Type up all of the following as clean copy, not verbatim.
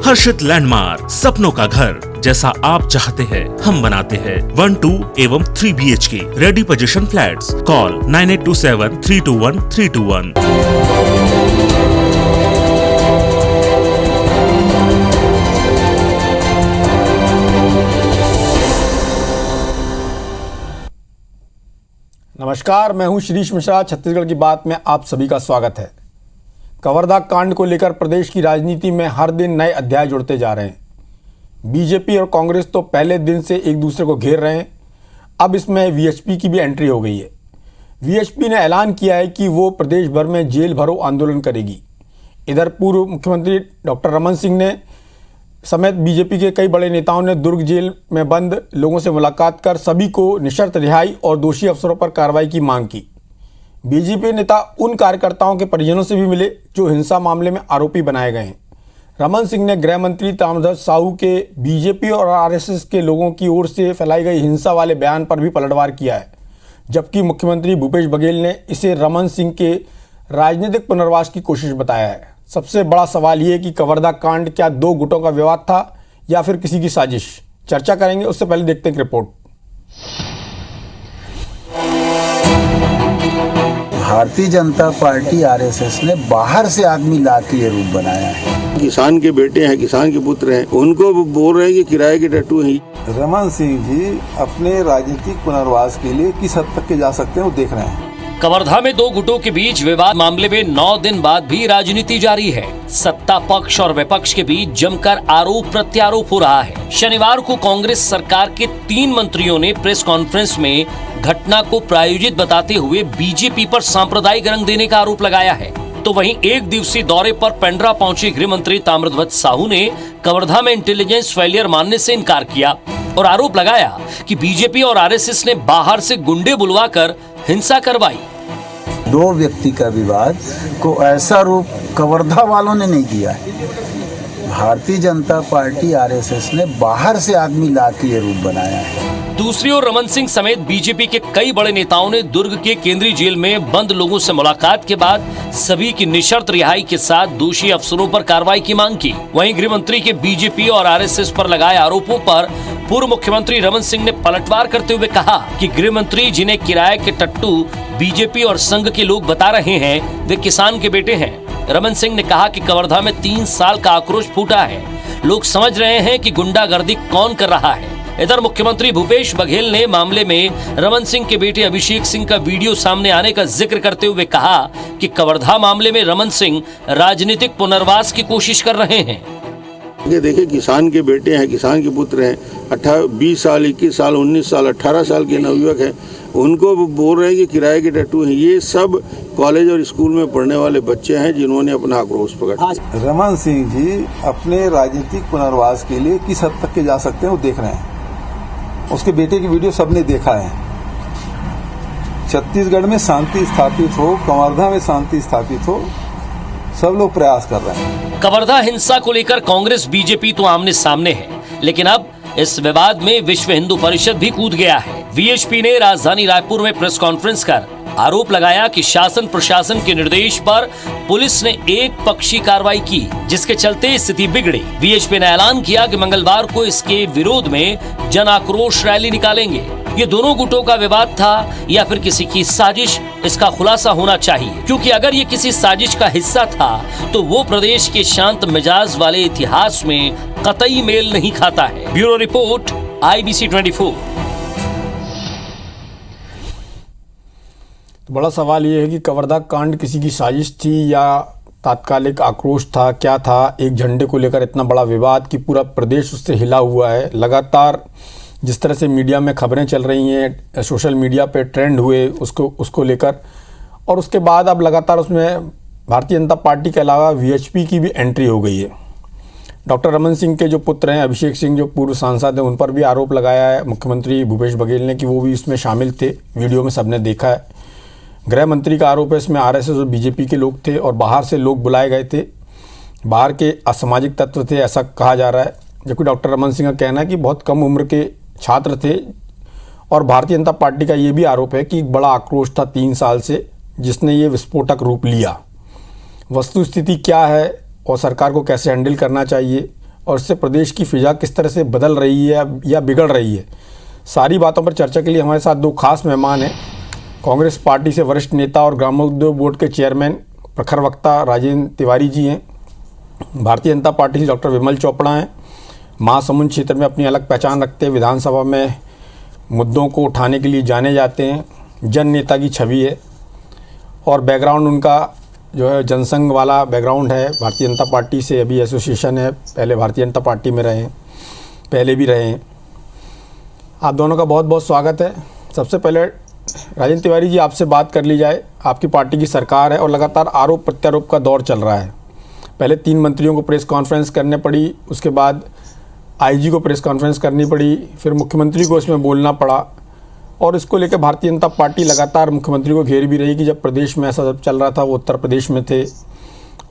हर्षित landmark, सपनों का घर जैसा आप चाहते हैं हम बनाते हैं। 1, 2 एवं 3 BHK ready position flats. Call 9827321321। नमस्कार, मैं हूं श्रीश मिश्रा। छत्तीसगढ़ की बात में आप सभी का स्वागत है। कवर्धा कांड को लेकर प्रदेश की राजनीति में हर दिन नए अध्याय जुड़ते जा रहे हैं। बीजेपी और कांग्रेस तो पहले दिन से एक दूसरे को घेर रहे हैं। अब इसमें वीएचपी की भी एंट्री हो गई है। वीएचपी ने ऐलान किया है कि वो प्रदेश भर में जेल भरो आंदोलन करेगी। इधर पूर्व मुख्यमंत्री डॉक्टर रमन सिंह ने समेत बीजेपी के कई बड़े नेताओं ने दुर्ग जेल में बंद लोगों से मुलाकात कर सभी को निशर्त रिहाई और दोषी अफसरों पर कार्रवाई की मांग की। बीजेपी नेता उन कार्यकर्ताओं के परिजनों से भी मिले जो हिंसा मामले में आरोपी बनाए गए हैं। रमन सिंह ने गृह मंत्री ताम्रध्वज साहू के बीजेपी और आरएसएस के लोगों की ओर से फैलाई गई हिंसा वाले बयान पर भी पलटवार किया है, जबकि मुख्यमंत्री भूपेश बघेल ने इसे रमन सिंह के राजनीतिक पुनर्वास की कोशिश बताया है। सबसे बड़ा सवाल ये है कि कवर्धा कांड क्या दो गुटों का विवाद था या फिर किसी की साजिश? चर्चा करेंगे, उससे पहले देखते हैं एक report. Bharatiya Janata party RSS ने बाहर से आदमी ला के ये रूप बनाया है। किसान के बेटे हैं, किसान के पुत्र हैं, उनको बोल रहे हैं कि किराए के टट्टू हैं। रमन सिंह जी अपने राजनीतिक पुनर्वास के लिए किस हद तक के जा सकते हैं वो देख रहे हैं। कवर्धा में दो गुटों के बीच विवाद मामले में 9 दिन बाद भी राजनीति जारी है। सत्ता पक्ष और विपक्ष के बीच जमकर आरोप प्रत्यारोप हो रहा है। शनिवार को कांग्रेस सरकार के 3 मंत्रियों ने प्रेस कॉन्फ्रेंस में घटना को प्रायोजित बताते हुए बीजेपी पर सांप्रदायिक रंग देने का आरोप लगाया है। तो वहीं एक दिवसीय दौरे पर पेंड्रा पहुंचे गृह मंत्री ताम्रध्वज साहू ने कवर्धा में इंटेलिजेंस फेलियर मानने से इनकार किया और आरोप लगाया कि बीजेपी और आरएसएस ने बाहर से गुंडे बुलवाकर हिंसा करवाई। दो व्यक्ति का विवाद को ऐसा रूप कवर्धा वालों ने नहीं दिया है। भारतीय जनता पार्टी आरएसएस ने बाहर से आदमी ला के ये रूप बनाया है। दूसरी ओर रमन सिंह समेत बीजेपी के कई बड़े नेताओं ने दुर्ग के केंद्रीय जेल में बंद लोगों से मुलाकात के बाद सभी की निशर्त रिहाई के साथ दोषी अफसरों पर कार्रवाई की मांग की। वहीं गृह मंत्री के बीजेपी और आरएसएस पर लगाए आरोपों पर पूर्व मुख्यमंत्री रमन सिंह ने पलटवार करते हुए कहा कि गृह मंत्री जिन्हें किराए के टट्टू बीजेपी और संघ के लोग बता रहे हैं वे किसान के बेटे हैं। रमन सिंह ने कहा कि कवर्धा में 3 साल का आक्रोश फूटा है। लोग समझ रहे हैं कि गुंडागर्दी कौन कर रहा है। इधर मुख्यमंत्री भूपेश बघेल ने मामले में रमन सिंह के बेटे अभिषेक सिंह का वीडियो सामने आने का जिक्र करते हुए कहा कि कवर्धा मामले में रमन सिंह राजनीतिक पुनर्वास की कोशिश कर रहे हैं। ये देखिए, किसान के बेटे हैं, किसान के पुत्र हैं, 20 साल, 21 साल, 19 साल, 18 साल के नवयुवक हैं, उनको बोल रहे हैं कि किराए के टट्टू हैं। ये सब कॉलेज और स्कूल में पढ़ने वाले बच्चे हैं जिन्होंने अपना आक्रोश प्रकट किया। रमन सिंह जी अपने राजनीतिक पुनर्वास के लिए किस हद तक के जा सकते हैं वो देख रहे हैं। उसके बेटे की वीडियो सबने देखा है। छत्तीसगढ़ में शांति स्थापित हो, कवर्धा में शांति स्थापित हो, सब लोग प्रयास कर रहे हैं। कवर्धा हिंसा को लेकर कांग्रेस बीजेपी तो आमने सामने है, लेकिन अब इस विवाद में विश्व हिंदू परिषद भी कूद गया है। वीएचपी ने राजधानी रायपुर में प्रेस कॉन्फ्रेंस कर आरोप लगाया कि शासन प्रशासन के निर्देश पर पुलिस ने एक पक्षी कार्रवाई की, जिसके चलते स्थिति बिगड़ी। वीएचपी ने ऐलान किया कि मंगलवार को इसके विरोध में जन आक्रोश रैली निकालेंगे। ये दोनों गुटों का विवाद था या फिर किसी की साजिश, इसका खुलासा होना चाहिए, क्योंकि अगर ये किसी साजिश का हिस्सा था तो वो प्रदेश के शांत मिजाज वाले इतिहास में कतई मेल नहीं खाता है। Bureau report, IBC 24। बड़ा सवाल ये है कि कवर्धा कांड किसी की साजिश थी या तात्कालिक आक्रोश था, क्या था? एक झंडे को लेकर इतना बड़ा विवाद कि पूरा प्रदेश उससे हिला हुआ है। लगातार जिस तरह से मीडिया में खबरें चल रही हैं, सोशल मीडिया पे ट्रेंड हुए उसको लेकर, और उसके बाद अब लगातार उसमें भारतीय जनता पार्टी के अलावा वीएचपी की भी एंट्री हो गई है। डॉक्टर रमन सिंह के जो पुत्र हैं अभिषेक सिंह, जो पूर्व सांसद हैं, उन पर भी आरोप लगाया है मुख्यमंत्री भूपेश बघेल ने कि वो भी इसमें शामिल थे। वीडियो में सबने देखा है। गृह मंत्री का आरोप है इसमें आरएसएस और बीजेपी के लोग थे और बाहर से लोग बुलाए गए थे, बाहर के असामाजिक तत्व थे, ऐसा कहा जा रहा है। जबकि डॉक्टर रमन सिंह का कहना है कि बहुत कम उम्र के छात्र थे। और भारतीय जनता पार्टी का ये भी आरोप है कि एक बड़ा आक्रोश था 3 साल से, जिसने ये विस्फोटक रूप लिया। वस्तुस्थिति क्या है और सरकार को कैसे हैंडल करना चाहिए और इससे प्रदेश की फिजा किस तरह से बदल रही है या बिगड़ रही है, सारी बातों पर चर्चा के लिए हमारे साथ दो खास मेहमान हैं। कांग्रेस पार्टी से वरिष्ठ नेता और ग्रामोद्योग बोर्ड के चेयरमैन प्रखर वक्ता राजेंद्र तिवारी जी हैं। भारतीय जनता पार्टी से डॉक्टर विमल चोपड़ा हैं। महासमुंद क्षेत्र में अपनी अलग पहचान रखते हैं, विधानसभा में मुद्दों को उठाने के लिए जाने जाते हैं, जन नेता की छवि है और बैकग्राउंड उनका जो है जनसंघ वाला बैकग्राउंड है। भारतीय जनता पार्टी से अभी एसोसिएशन है, पहले भारतीय जनता पार्टी में रहे हैं, पहले भी रहे हैं। आप दोनों का बहुत बहुत स्वागत है। सबसे पहले राजेंद्र तिवारी जी, आपसे बात कर ली जाए। आपकी पार्टी की सरकार है और लगातार आरोप प्रत्यारोप का दौर चल रहा है। पहले 3 मंत्रियों को प्रेस कॉन्फ्रेंस करने पड़ी, उसके बाद आईजी को प्रेस कॉन्फ्रेंस करनी पड़ी, फिर मुख्यमंत्री को इसमें बोलना पड़ा और इसको लेकर भारतीय जनता पार्टी लगातार मुख्यमंत्री को घेर भी रही कि जब प्रदेश में ऐसा सब चल रहा था, वो उत्तर प्रदेश में थे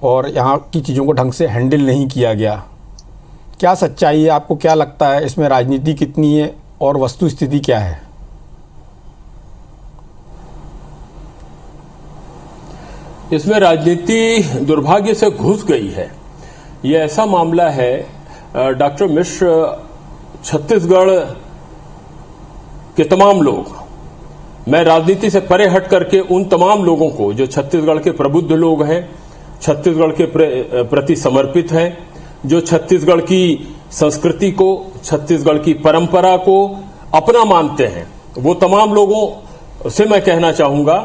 और यहाँ की चीज़ों को ढंग से हैंडल नहीं किया गया। क्या सच्चाई है? आपको क्या लगता है इसमें राजनीति कितनी है और वस्तु स्थिति क्या है? इसमें राजनीति दुर्भाग्य से घुस गई है। ये ऐसा मामला है, डॉक्टर मिश्र, छत्तीसगढ़ के तमाम लोग, मैं राजनीति से परे हट करके उन तमाम लोगों को जो छत्तीसगढ़ के प्रबुद्ध लोग हैं, छत्तीसगढ़ के प्रति समर्पित हैं, जो छत्तीसगढ़ की संस्कृति को, छत्तीसगढ़ की परंपरा को अपना मानते हैं, वो तमाम लोगों से मैं कहना चाहूंगा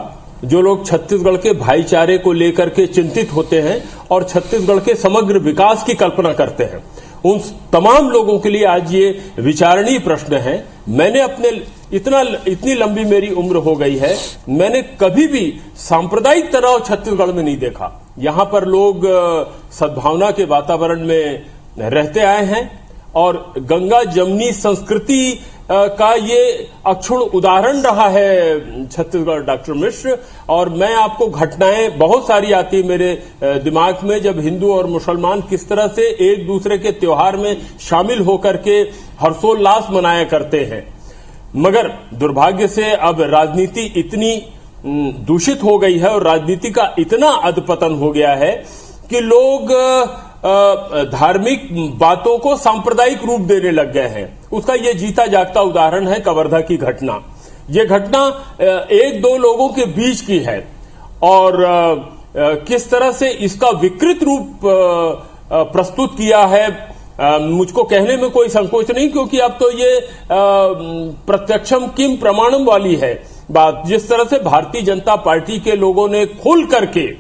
जो लोग छत्तीसगढ़ के भाईचारे को लेकर के चिंतित होते हैं और छत्तीसगढ़ के समग्र विकास की कल्पना करते हैं, उन तमाम लोगों के लिए आज ये विचारणीय प्रश्न है। मैंने अपने इतनी लंबी मेरी उम्र हो गई है, मैंने कभी भी सांप्रदायिक तनाव छत्तीसगढ़ में नहीं देखा। यहां पर लोग सद्भावना के वातावरण में रहते आए हैं और गंगा जमुनी संस्कृति का ये अक्षुण उदाहरण रहा है छत्तीसगढ़, डॉक्टर मिश्र। और मैं आपको घटनाएं बहुत सारी आती है मेरे दिमाग में, जब हिंदू और मुसलमान किस तरह से एक दूसरे के त्योहार में शामिल होकर के हर्षोल्लास मनाया करते हैं। मगर दुर्भाग्य से अब राजनीति इतनी दूषित हो गई है और राजनीति का इतना अधपतन हो गया है कि लोग धार्मिक बातों को सांप्रदायिक रूप देने लग गए हैं। उसका ये जीता जागता उदाहरण है कवर्धा की घटना। ये घटना 1-2 लोगों के बीच की है और किस तरह से इसका विकृत रूप प्रस्तुत किया है, मुझको कहने में कोई संकोच नहीं, क्योंकि अब तो ये प्रत्यक्षम किम प्रमाणम वाली है बात। जिस तरह से भारतीय जनता पार्टी के लोगों ने खुल करके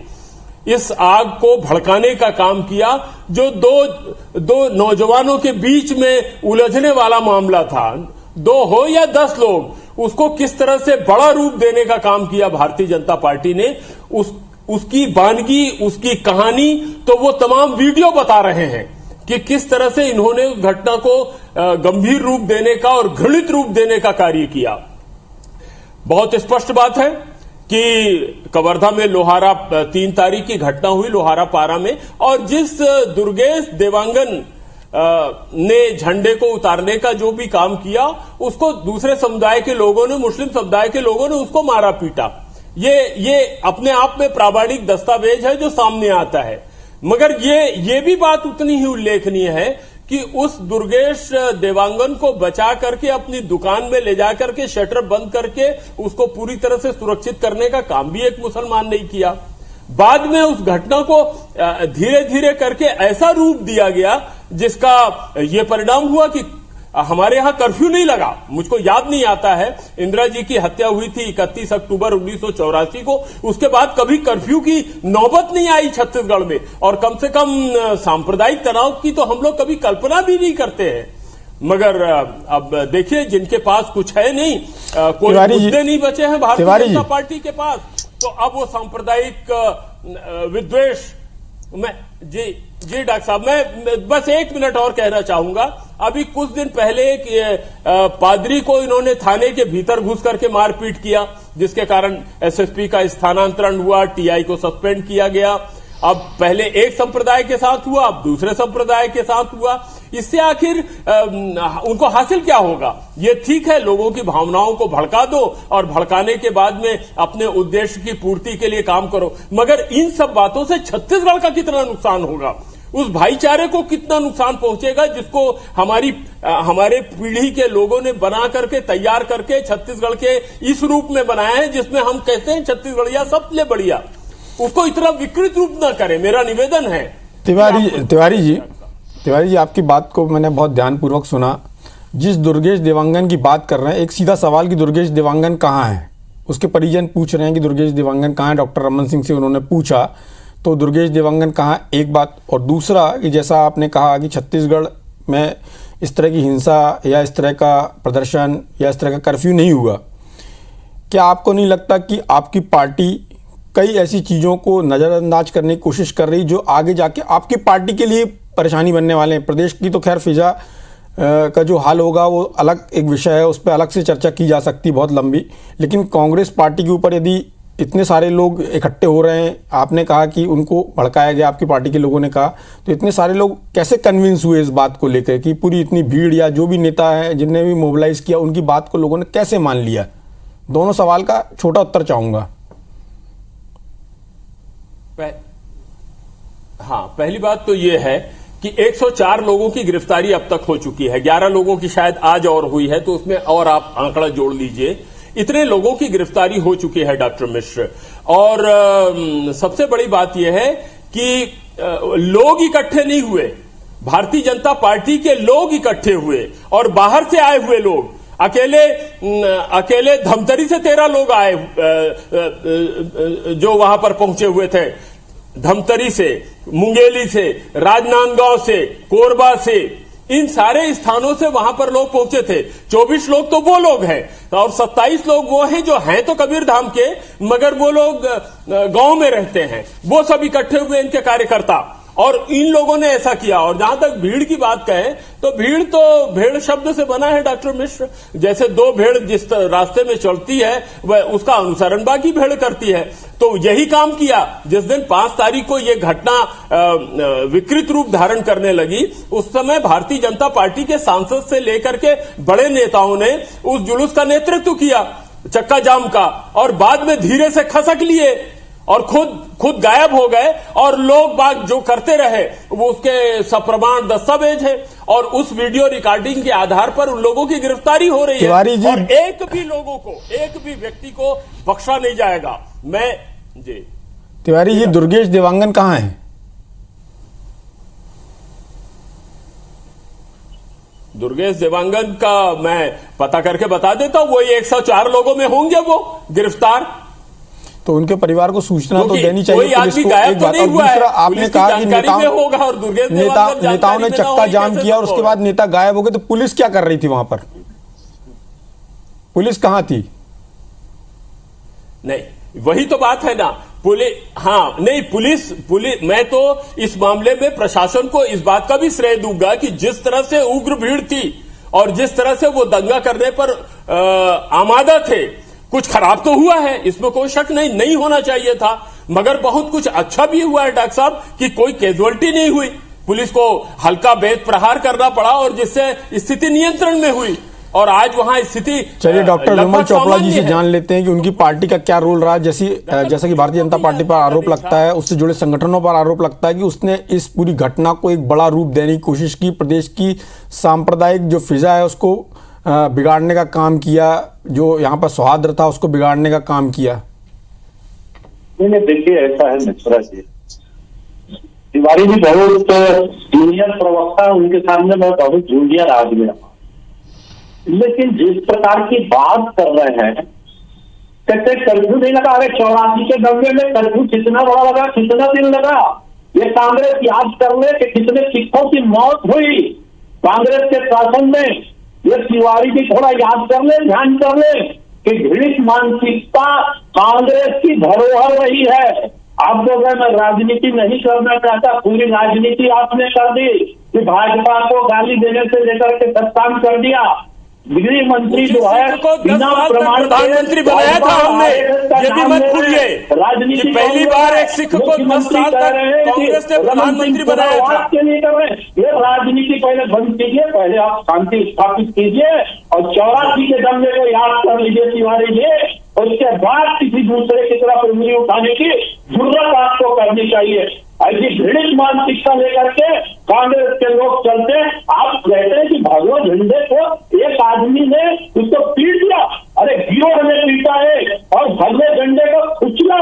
इस आग को भड़काने का काम किया, जो दो नौजवानों के बीच में उलझने वाला मामला था, 2 हो या 10 लोग, उसको किस तरह से बड़ा रूप देने का काम किया भारतीय जनता पार्टी ने। उसकी वानगी, उसकी कहानी तो वो तमाम वीडियो बता रहे हैं कि किस तरह से इन्होंने उस घटना को गंभीर रूप देने का और घृणित रूप देने का कार्य किया। बहुत स्पष्ट बात है कि कवर्धा में लोहारा 3 तारीख की घटना हुई, लोहारा पारा में, और जिस दुर्गेश देवांगन ने झंडे को उतारने का जो भी काम किया, उसको दूसरे समुदाय के लोगों ने, मुस्लिम समुदाय के लोगों ने उसको मारा पीटा। ये अपने आप में प्रामाणिक दस्तावेज है जो सामने आता है। मगर ये भी बात उतनी ही उल्लेखनीय है कि उस दुर्गेश देवांगन को बचा करके अपनी दुकान में ले जाकर के शटर बंद करके उसको पूरी तरह से सुरक्षित करने का काम भी एक मुसलमान ने किया। बाद में उस घटना को धीरे धीरे करके ऐसा रूप दिया गया जिसका ये परिणाम हुआ कि हमारे यहां कर्फ्यू नहीं लगा। मुझको याद नहीं आता है, इंदिरा जी की हत्या हुई थी 31 अक्टूबर 1984 को, उसके बाद कभी कर्फ्यू की नौबत नहीं आई छत्तीसगढ़ में, और कम से कम सांप्रदायिक तनाव की तो हम लोग कभी कल्पना भी नहीं करते हैं। मगर अब देखिए, जिनके पास कुछ है नहीं, कोई मुद्दे नहीं बचे हैं भारतीय जनता पार्टी के पास, तो अब वो सांप्रदायिक विद्वेष में जी डॉक्टर साहब, मैं बस 1 मिनट और कहना चाहूंगा। अभी कुछ दिन पहले एक पादरी को इन्होंने थाने के भीतर घुस करके मारपीट किया, जिसके कारण एसएसपी का स्थानांतरण हुआ, टीआई को सस्पेंड किया गया। अब पहले एक संप्रदाय के साथ हुआ, अब दूसरे संप्रदाय के साथ हुआ। इससे आखिर उनको हासिल क्या होगा? ये ठीक है, लोगों की भावनाओं को भड़का दो और भड़काने के बाद में अपने उद्देश्य की पूर्ति के लिए काम करो, मगर इन सब बातों से छत्तीसगढ़ का कितना नुकसान होगा उस भाईचारे को कितना नुकसान पहुंचेगा, जिसको हमारे पीढ़ी के लोगों ने बना करके तैयार करके छत्तीसगढ़ के इस रूप में बनाया है जिसमें हम कहते हैं छत्तीसगढ़िया सबसे बढ़िया। उसको इतना विकृत रूप ना करें, मेरा निवेदन है। तिवारी जी आपकी बात को मैंने बहुत ध्यानपूर्वक सुना। जिस दुर्गेश देवांगन की बात कर रहे हैं, एक सीधा सवाल कि दुर्गेश देवांगन कहाँ है, उसके परिजन पूछ रहे हैं कि दुर्गेश देवांगन कहाँ है। डॉक्टर रमन सिंह से उन्होंने पूछा तो दुर्गेश देवांगन कहाँ, एक बात। और दूसरा कि जैसा आपने कहा कि छत्तीसगढ़ में इस तरह की हिंसा या इस तरह का प्रदर्शन या इस तरह का कर्फ्यू नहीं हुआ, क्या आपको नहीं लगता कि आपकी पार्टी कई ऐसी चीज़ों को नज़रअंदाज करने की कोशिश कर रही जो आगे जाके आपकी पार्टी के लिए परेशानी बनने वाले हैं? प्रदेश की तो खैर फिजा का जो हाल होगा वो अलग एक विषय है, उस पर अलग से चर्चा की जा सकती है बहुत लंबी। लेकिन कांग्रेस पार्टी के ऊपर यदि इतने सारे लोग इकट्ठे हो रहे हैं, आपने कहा कि उनको भड़काया गया, आपकी पार्टी के लोगों ने कहा, तो इतने सारे लोग कैसे कन्विंस हुए इस बात को लेकर कि पूरी इतनी भीड़ या जो भी नेता है जिनने भी मोबिलाइज किया उनकी बात को लोगों ने कैसे मान लिया? दोनों सवाल का छोटा उत्तर चाहूंगा। हाँ, पहली बात तो यह है कि 104 लोगों की गिरफ्तारी अब तक हो चुकी है, 11 लोगों की शायद आज और हुई है, तो उसमें और आप आंकड़ा जोड़ लीजिए, इतने लोगों की गिरफ्तारी हो चुकी है डॉक्टर मिश्र। और सबसे बड़ी बात यह है कि लोग इकट्ठे नहीं हुए, भारतीय जनता पार्टी के लोग इकट्ठे हुए और बाहर से आए हुए लोग, अकेले धमतरी से 13 लोग आए जो वहां पर पहुंचे हुए थे, धमतरी से, मुंगेली से, राजनांदगांव से, कोरबा से, इन सारे स्थानों से वहां पर लोग पहुंचे थे। 24 लोग तो वो लोग हैं और 27 लोग वो हैं जो हैं तो कबीरधाम के, मगर वो लोग गांव में रहते हैं। वो सब इकट्ठे हुए इनके कार्यकर्ता और इन लोगों ने ऐसा किया। और जहां तक भीड़ की बात कहें तो भेड़ शब्द से बना है डॉक्टर मिश्र। जैसे दो भेड़ जिस रास्ते में चलती है वह उसका अनुसरण बाकी भेड़ करती है, तो यही काम किया। जिस दिन 5 तारीख को यह घटना विकृत रूप धारण करने लगी, उस समय भारतीय जनता पार्टी के सांसद से लेकर के बड़े नेताओं ने उस जुलूस का नेतृत्व किया, चक्का जाम का, और बाद में धीरे से खसक लिए और खुद गायब हो गए। और लोग बाग जो करते रहे वो उसके सप्रमाण दस्तावेज है और उस वीडियो रिकॉर्डिंग के आधार पर उन लोगों की गिरफ्तारी हो रही है और एक भी व्यक्ति को बख्शा नहीं जाएगा। तिवारी जी, दुर्गेश देवांगन कहां है? दुर्गेश देवांगन का मैं पता करके बता देता हूं, वो 104 लोगों में होंगे वो गिरफ्तार। तो उनके परिवार को सूचना तो देनी चाहिए पुलिस को। एक बात, और दूसरा आपने कहा कि नेताओं ने चक्का जाम किया और उसके बाद नेता गायब हो गए, तो पुलिस क्या कर रही थी वहां पर? पुलिस कहां थी? नहीं, वही तो बात है ना। पुलिस मैं तो इस मामले में प्रशासन को इस बात का भी श्रेय दूंगा कि जिस तरह से उग्र भीड़ थी और जिस तरह से वो दंगा करने पर आमादा थे, कुछ खराब तो हुआ है, इसमें कोई शक नहीं होना चाहिए था, मगर बहुत कुछ अच्छा भी हुआ है डॉक्टर साहब कि कोई कैजुअलिटी नहीं हुई। पुलिस को हल्का बेत प्रहार करना पड़ा और जिससे स्थिति नियंत्रण में हुई और आज वहां स्थिति। चलिए डॉक्टर विमल चोपड़ा जी से जान लेते हैं कि उनकी पार्टी का क्या रोल रहा है। जैसा कि भारतीय जनता पार्टी पर आरोप लगता है, उससे जुड़े संगठनों पर आरोप लगता है कि उसने इस पूरी घटना को एक बड़ा रूप देने की कोशिश की, प्रदेश की सांप्रदायिक जो फिजा है उसको बिगाड़ने का काम किया, जो यहाँ पर सौहार्द था उसको बिगाड़ने का काम किया। नहीं, देखिए ऐसा है मिश्रा जी, तिवारी जी बहुत सीनियर प्रवक्ता, उनके सामने मैं बहुत जूनियर आदमी रहा, लेकिन जिस प्रकार की बात कर रहे हैं, कहते कर्फ्यू नहीं लगा। अरे 84 के दंगे में कर्फ्यू कितना बड़ा लगा, कितना दिन लगा, ये कांग्रेस याद कर ले कि कितने सिखों की मौत हुई कांग्रेस के शासन में। ये तिवारी जी थोड़ा याद कर ले, ध्यान कर ले कि घृणित मानसिकता कांग्रेस की धरोहर रही है। आप बोल रहे मैं राजनीति नहीं करना चाहता, पूरी राजनीति आपने कर दी कि भाजपा को गाली देने से लेकर के सब काम कर दिया। गृह मंत्री जो है बिना प्रमाण प्रधानमंत्री बनाया था हमने, ये भी मत भूलिए। राजनीति पहली बार एक सिख को 10 साल तक कांग्रेस ने प्रधानमंत्री बनाया था। नहीं कर रहे, ये राजनीति पहले बंद कीजिए, पहले आप शांति स्थापित कीजिए और 84 के दंगे को याद कर लीजिए तिवारी जी, और उसके बाद किसी दूसरे की तरफ उंगली उठाने की जरूरत आपको करनी चाहिए। ऐसी घृणित मानसिकता लेकर के कांग्रेस के लोग चलते। आप कहते हैं कि भगवा झंडे को एक आदमी ने उसको पीट दिया, अरे गिरोह ने पीटा है और भगवे झंडे को कुचला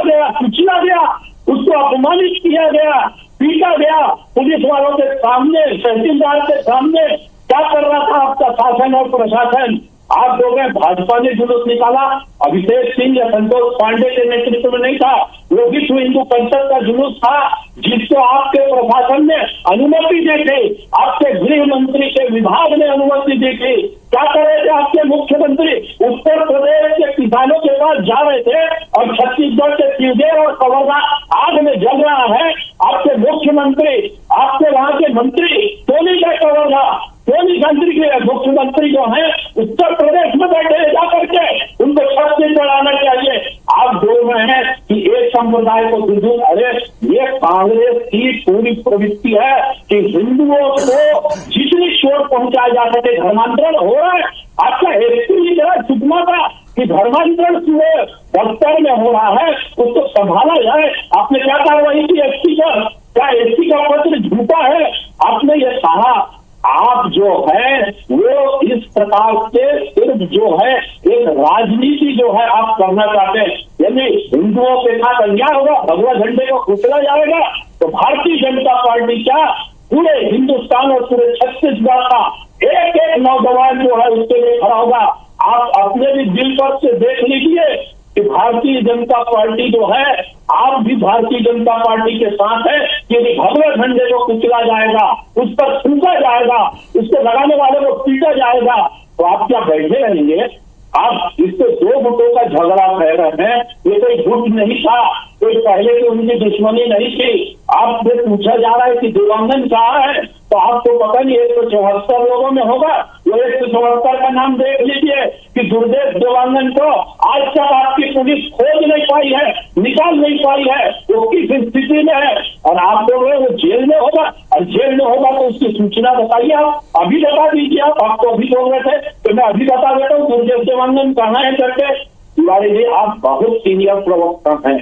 गया, उसको अपमानित किया गया, पीटा गया पुलिस वालों के सामने, तहसीलदार के सामने। क्या कर रहा था आपका शासन और प्रशासन? आप लोगों ने भाजपा ने जुलूस निकाला, अभिषेक सिंह या संतोष पांडे के नेतृत्व में नहीं था, वो विश्व हिंदू परिषद का जुलूस था, जिसको आपके प्रशासन ने अनुमति दी थी, आपके गृह मंत्री के विभाग ने अनुमति दी थी। क्या कर रहे थे आपके मुख्यमंत्री? उत्तर प्रदेश के किसानों के पास जा रहे थे और छत्तीसगढ़ के सीधे और कवर्धा आग में जल रहा है। आपके मुख्यमंत्री, आपके वहां के मंत्री टोली का कवर्धा, टोली मंत्री के मुख्यमंत्री जो है उत्तर प्रदेश में बैठे जाकर के उनको छत्तीस चढ़ाना चाहिए। आप बोल रहे हैं कि एक संप्रदाय को दूसरे, अरे ये कांग्रेस की पूरी प्रवृत्ति है कि हिंदुओं को जितनी चोट पहुंचाया जा सके धर्मांतरण हो रहा है। आपका एसपी जरा चुपना था कि धर्मांतरण बस्तर में हो रहा है, उसको संभाला जाए। आपने क्या कार्रवाई की एसपी पर? क्या एसपी का पत्र झूठा है? आपने ये कहा। आप जो है वो इस प्रकार से सिर्फ जो है एक राजनीति जो है आप करना चाहते हैं, यानी हिंदुओं के साथ अन्याय होगा, भगवा झंडे को कुचला जाएगा। तो भारतीय जनता पार्टी क्या पूरे हिंदुस्तान और पूरे छत्तीसगढ़ का एक एक नौजवान जो है उसके लिए खड़ा होगा। आप अपने भी दिल पर से देख लीजिए कि भारतीय जनता पार्टी जो है, आप भी भारतीय जनता पार्टी के साथ है। यदि भगवे झंडे को कुचला जाएगा, उस पर थूका जाएगा, उसको लगाने वाले को पीटा जाएगा, तो आप क्या बैठे रहेंगे? आप इससे दो गुटों का झगड़ा कह रहे हैं, ये कोई गुट नहीं था, कोई पहले की उनकी दुश्मनी नहीं थी। आपसे पूछा जा रहा है कि देवांगन कहाँ है, तो आपको पता नहीं 174 लोगों में होगा। वो 174 का नाम देख लीजिए कि दुर्देव देवांगन को आज तक आपकी पुलिस खोज नहीं पाई है, निकाल नहीं पाई है, वो किस स्थिति में है। और आप लोग वो जेल में होगा, और जेल में होगा तो उसकी सूचना बताइए, आप अभी बता दीजिए। आपको अभी बोल रहे थे तो मैं अभी बता देता हूँ दुर्देव देवांगन कहाँ है करके। तिवारी जी, आप बहुत सीनियर प्रवक्ता हैं,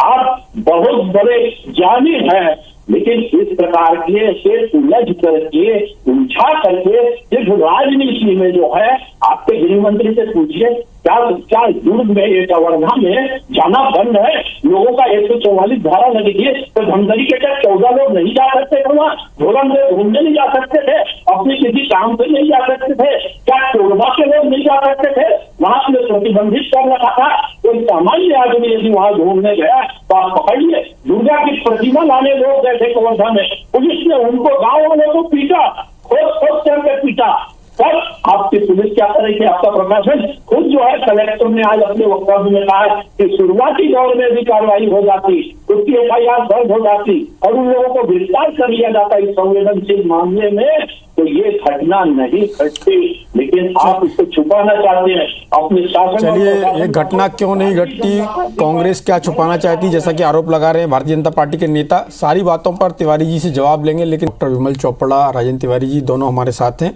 आप बहुत बड़े ज्ञानी हैं, लेकिन इस प्रकार के से उलझ करके उलझा करके सिर्फ राजनीति में जो है, आपके गृह मंत्री से पूछिए क्या दुर्ग में एक कवर्धा में जाना बंद है? लोगों का 144 धारा लगी थी, तो धमतरी के क्या 14 लोग नहीं जा सकते थे वहाँ? झोलन में घूमने नहीं जा सकते थे? अपने किसी काम पे नहीं जा सकते थे? क्या कोरबा के लोग नहीं जा सकते थे? वहां से प्रतिबंधित कर रखा था। कोई सामान्य आदमी यदि वहां घूमने गया तो आप पकड़िए। दुर्गा की प्रतिमा लाने लोग गए थे कवर्धा में, पुलिस ने उनको गाँव वालों को पीटा, खोद करके पीटा। तब आपकी पुलिस क्या करेगी? आपका प्रशासन खुद जो है, कलेक्टर ने आज अपने वक्तव्य में कहा कि शुरुआती दौर में भी कार्रवाई हो जाती, उसकी FIR दर्ज हो जाती और उन लोगों को गिरफ्तार कर लिया जाता इस संवेदनशील मामले में, तो ये घटना नहीं घटती। लेकिन आप इसको छुपाना चाहते हैं अपने शासन। चलिए, ये घटना क्यों नहीं घटती, कांग्रेस क्या छुपाना चाहती, जैसा कि आरोप लगा रहे हैं भारतीय जनता पार्टी के नेता, सारी बातों पर तिवारी जी से जवाब लेंगे। लेकिन डॉक्टर विमल चोपड़ा, राजेंद्र तिवारी जी दोनों हमारे साथ हैं।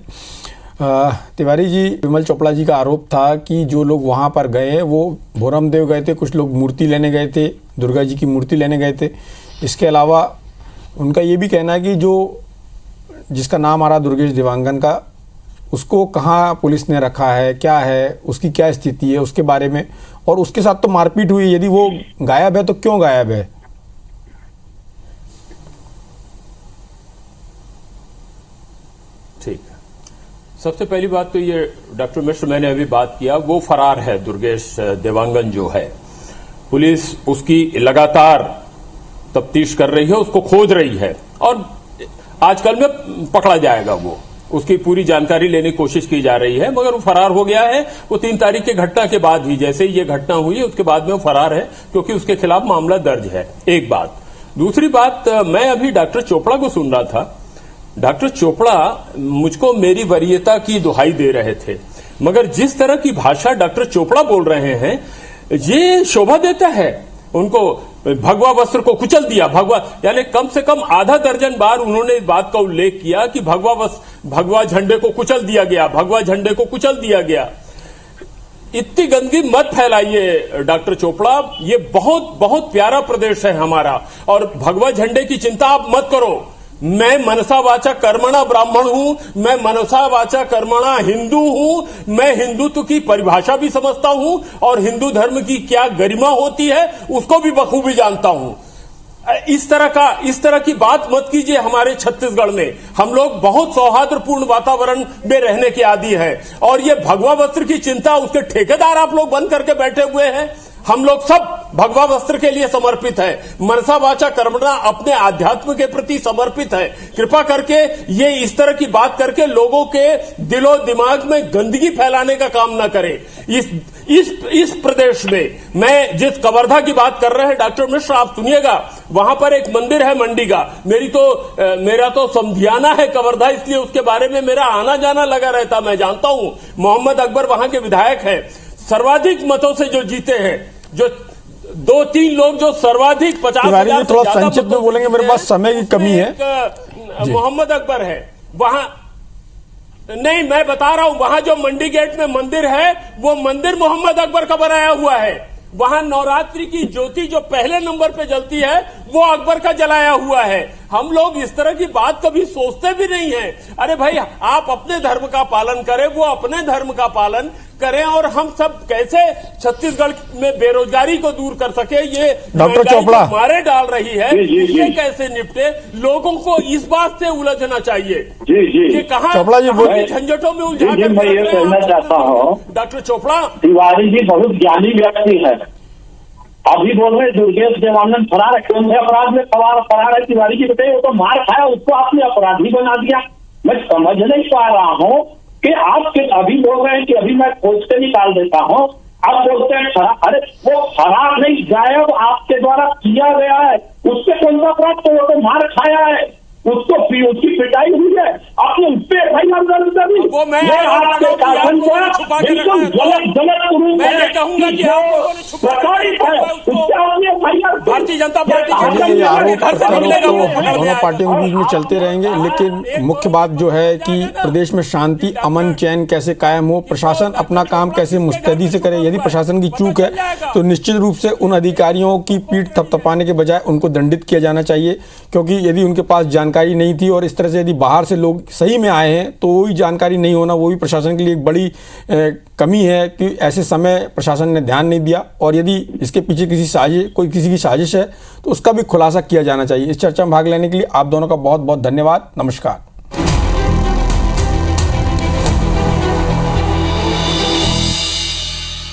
तिवारी जी, विमल चोपड़ा जी का आरोप था कि जो लोग वहाँ पर गए हैं वो भोरमदेव गए थे, कुछ लोग मूर्ति लेने गए थे, दुर्गा जी की मूर्ति लेने गए थे। इसके अलावा उनका ये भी कहना है कि जो जिसका नाम आ रहा दुर्गेश देवांगन का, उसको कहाँ पुलिस ने रखा है, क्या है, उसकी क्या स्थिति है, उसके बारे में। और उसके साथ तो मारपीट हुई, यदि वो गायब है तो क्यों गायब है? ठीक है, सबसे पहली बात तो ये डॉक्टर मिश्र, मैंने अभी बात किया, वो फरार है। दुर्गेश देवांगन जो है, पुलिस उसकी लगातार तफ्तीश कर रही है, उसको खोज रही है और आजकल में पकड़ा जाएगा। वो उसकी पूरी जानकारी लेने की कोशिश की जा रही है, मगर वो फरार हो गया है। वो 3 तारीख की घटना के बाद ही, जैसे ही ये घटना हुई है उसके बाद में वो फरार है, क्योंकि उसके खिलाफ मामला दर्ज है। एक बात। दूसरी बात, मैं अभी डॉक्टर चोपड़ा को सुन रहा था। डॉक्टर चोपड़ा मुझको मेरी वरीयता की दुहाई दे रहे थे, मगर जिस तरह की भाषा डॉक्टर चोपड़ा बोल रहे हैं, ये शोभा देता है। उनको भगवा वस्त्र को कुचल दिया, भगवा, यानी कम से कम आधा दर्जन बार उन्होंने इस बात का उल्लेख किया कि भगवा झंडे को कुचल दिया गया, भगवा झंडे को कुचल दिया गया। इतनी गंदगी मत फैलाइए डॉक्टर चोपड़ा। ये बहुत बहुत प्यारा प्रदेश है हमारा, और भगवा झंडे की चिंता आप मत करो। मैं मनसा वाचा कर्मणा ब्राह्मण हूं, मैं मनसा वाचा कर्मणा हिंदू हूं। मैं हिंदुत्व की परिभाषा भी समझता हूं और हिंदू धर्म की क्या गरिमा होती है उसको भी बखूबी जानता हूं। इस तरह की बात मत कीजिए। हमारे छत्तीसगढ़ में हम लोग बहुत सौहार्दपूर्ण वातावरण में रहने के आदी हैं, और ये भगवा वस्त्र की चिंता उसके ठेकेदार आप लोग बंद करके बैठे हुए हैं। हम लोग सब भगवा वस्त्र के लिए समर्पित है। मनसा वाचा कर्मणा अपने आध्यात्म के प्रति समर्पित है। कृपा करके ये इस तरह की बात करके लोगों के दिलो दिमाग में गंदगी फैलाने का काम ना करें। इस प्रदेश में मैं जिस कवर्धा की बात कर रहे हैं डॉक्टर मिश्र, आप सुनिएगा, वहां पर एक मंदिर है मंडी का। मेरा तो समधियाना है कवर्धा, इसलिए उसके बारे में मेरा आना जाना लगा रहता, मैं जानता हूं। मोहम्मद अकबर वहां के विधायक है, सर्वाधिक मतों से जो जीते हैं, जो 2-3 लोग जो सर्वाधिक 50,000 थोड़ा संक्षिप्त में बोलेंगे, मेरे पास समय की कमी है। मोहम्मद अकबर है वहां। नहीं, मैं बता रहा हूं, वहां जो मंडी गेट में मंदिर है वो मंदिर मोहम्मद अकबर का बनाया हुआ है। वहां नवरात्रि की ज्योति जो पहले नंबर पे जलती है वो अकबर का जलाया हुआ है। हम लोग इस तरह की बात कभी सोचते भी नहीं हैं। अरे भाई, आप अपने धर्म का पालन करें, वो अपने धर्म का पालन करें, और हम सब कैसे छत्तीसगढ़ में बेरोजगारी को दूर कर सके, ये डॉक्टर चोपड़ा मारे डाल रही है, ये कैसे निपटे, लोगों को इस बात से उलझना चाहिए। जी कहाँ चोपड़ा जी बोलिए। झंझटों में उलझा कर मैं ये कहना चाहता हूँ, डॉक्टर चोपड़ा, तिवारी जी बहुत ज्ञानी व्यक्ति है। अभी बोल रहे दुर्गेश देवानंद फरार है, कौन से अपराध में फरार है तिवारी जी? बताइए, वो तो मार खाया, उसको आपने अपराधी बना दिया। मैं समझ नहीं पा रहा हूँ कि आप अभी बोल रहे हैं कि अभी मैं खोज के निकाल देता हूँ, आप बोलते हैं फरार। अरे वो फरार नहीं, गायब आपके द्वारा किया गया है। उससे कौन सा अपराध? तो वो तो मार खाया है, उसको उसकी पिटाई हुई है, आपने उस पर एफआईआर दर्ज कर दी। वो मैं आपके शासन को बिल्कुल गलत रूप मैं ये कहूंगा कि प्रताड़ित है, उससे आपने एफआईआर भारतीय जनता पार्टी दोनों पार्टियों के बीच में चलते रहेंगे, लेकिन मुख्य बात जो है कि प्रदेश में शांति अमन चैन कैसे कायम हो, प्रशासन अपना काम कैसे मुस्तैदी से करे। यदि प्रशासन की चूक है तो निश्चित रूप से उन अधिकारियों की पीठ थपथपाने के बजाय उनको दंडित किया जाना चाहिए, क्योंकि यदि उनके पास जानकारी नहीं थी और इस तरह से यदि बाहर से लोग सही में आए हैं तो वही जानकारी नहीं होना, वो भी प्रशासन के लिए एक बड़ी कमी है कि ऐसे समय प्रशासन ने ध्यान नहीं दिया। और यदि इसके पीछे किसी की साजिश है तो उसका भी खुलासा किया जाना चाहिए। इस चर्चा में भाग लेने के लिए आप दोनों का बहुत बहुत धन्यवाद। नमस्कार।